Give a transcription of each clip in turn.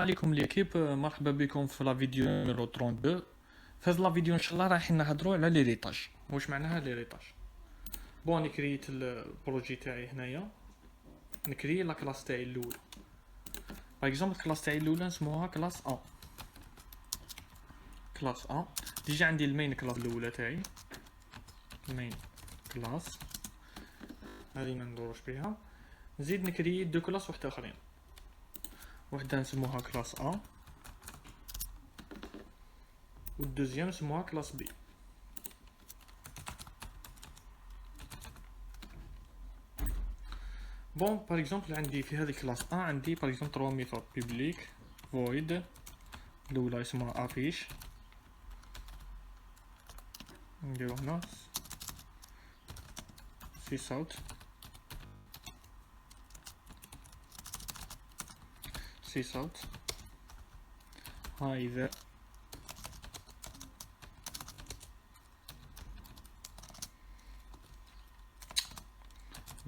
عليكم ليكيب، مرحبا بكم في لا فيديو نيميرو 32. في هاد لا فيديو ان شاء الله رايحين نهضروا على ليريطاج. واش معناها ليريطاج؟ بون اني كريت البروجي تاعي هنايا، نكري لا كلاس تاعي الاولى. باغ اكزومبل الكلاس تاعي الاولى نسموها كلاس ا. كلاس ا ديجا عندي المين كلاس الاولى تاعي، المين كلاس هذه ما ندوروش بها. نزيد نكري دو كلاس واحده اخرين، وحده نسموها كلاس ا والدوزيام نسموها كلاس بي. بون باغ اكزومبل عندي في هذه كلاس ا عندي باغ اكزومبل 3 ميثود بيبليك void الاولى اسمها افيش، نديرو هنا سي صوت سي صوت هاي ذا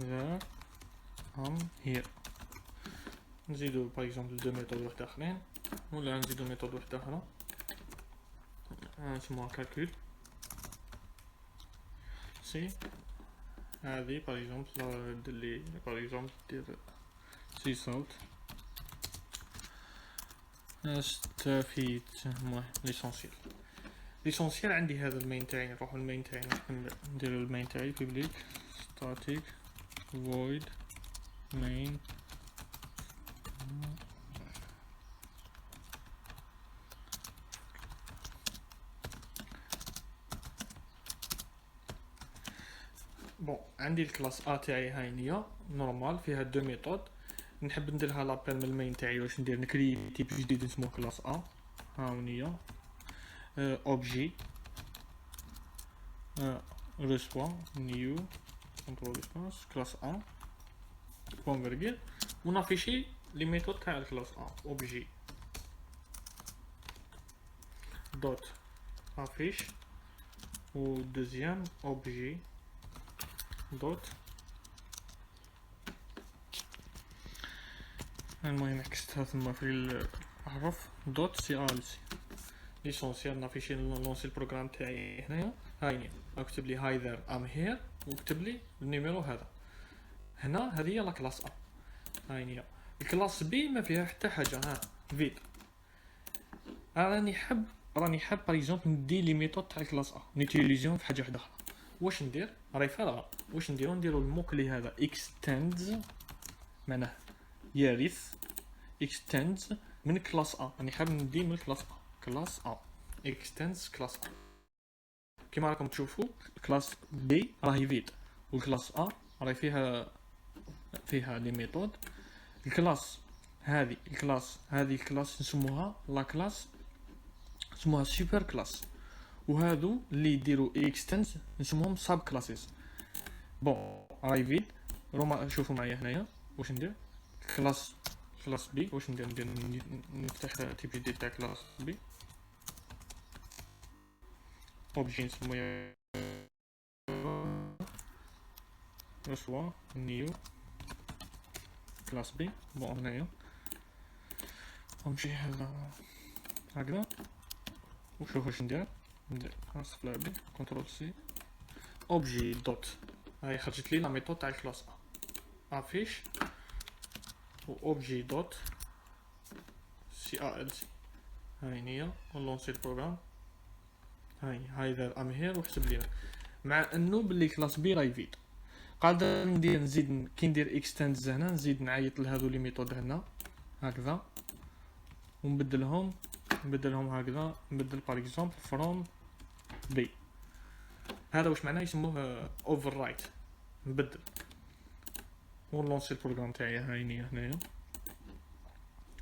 ذا ام هير. نزيدو باغ اكزومبل دو ميثود واحدة اخرين، ولا نزيدو ميثود واحدة اخرى نسموها كالكول سي. هذه باغ اكزومبل دير باغ اكزومبل دير سي صوت استفيد. المهم ليسونسيال عندي هذا المين تاعي. نروحو المين تاعي، نديرو المين تاعي بيبليك ستاتيك void main بون. عندي الكلاس ا تاعي هاي هي نورمال فيها دو ميثود. نحب نديرها لابيل من المين تاعي. واش ندير؟ نكري تيب جديد نسموه كلاس ا. هاونية اوبجي reçoit new control response classe A point virgule ونافيشي لي ميثود تاع الكلاس A اوبجي دوت افيش و دوزيام اوبجي دوت. المهم عكستها ثم في الحرف دوت سي ال سي ليسونسيال. نافيشي نلونسي البروغرام تاعي هنايا. هاي اكتب لي هاي ذير ام هير واكتب لي النيميرو هذا هنا. هذه هي لا كلاس ا. هاي هي الكلاس بي ما فيها حتى حاجه. ها فيد. راني حاب باغ اكزومبل ندي لي ميثود تاع الكلاس ا نيتيليزيهم في حاجه واحده اخرى. واش ندير؟ راهي فارغه. واش نديرو الموكلي هذا اكستندز، معناه يرث اكستندز من كلاس ا. راني حاب ندي من كلاس ا كلاس ا اكستندز كلاس ا. كيما راكم تشوفوا كلاس بي راهي فيد، والكلاس ا راهي فيها لي ميثود. الكلاس هذه الكلاس نسموها لا كلاس، نسموها سوبر كلاس. وهذو اللي يديروا اكستنس نسموهم ساب كلاسز. بون راهي فيد. روما شوفوا معايا هنايا واش ندير. كلاس بي واش ندير نفتح تيب جديد تاع كلاس بي اوبجي نسموه reçoit new كلاس بي. بون هنايا نمشي هكذا وشوف واش ندير نصف لعبي كنترول سي اوبجي دوت. هاي خرجت لي لا ميثود تاع الكلاس ا افيش و اوبجي دوت سي ا ال سي. هاي هي ونلونسي البروغرام. هاي ذا ام هير وحسب لينا مع انه باللي كلاس بي راهي فيد. قادر نزيد كي ندير اكستندز هنا نزيد نعيط لهذو لي ميثود هنا هكذا ونبدلهم هكذا. نبدل باغ اكزومبل فروم بي. هذا واش معناه؟ يسموه اوفر رايت. نبدل ونلونسي البروغرام تاعي. هاي هنايا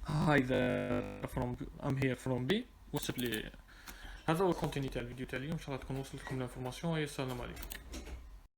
هاي ذا فروم ام هير فروم بي وصل لي. هذا هو الكونتيني تاع الفيديو تاع اليوم. ان شاء الله تكون وصلتكم الانفورماسيون. السلام عليكم.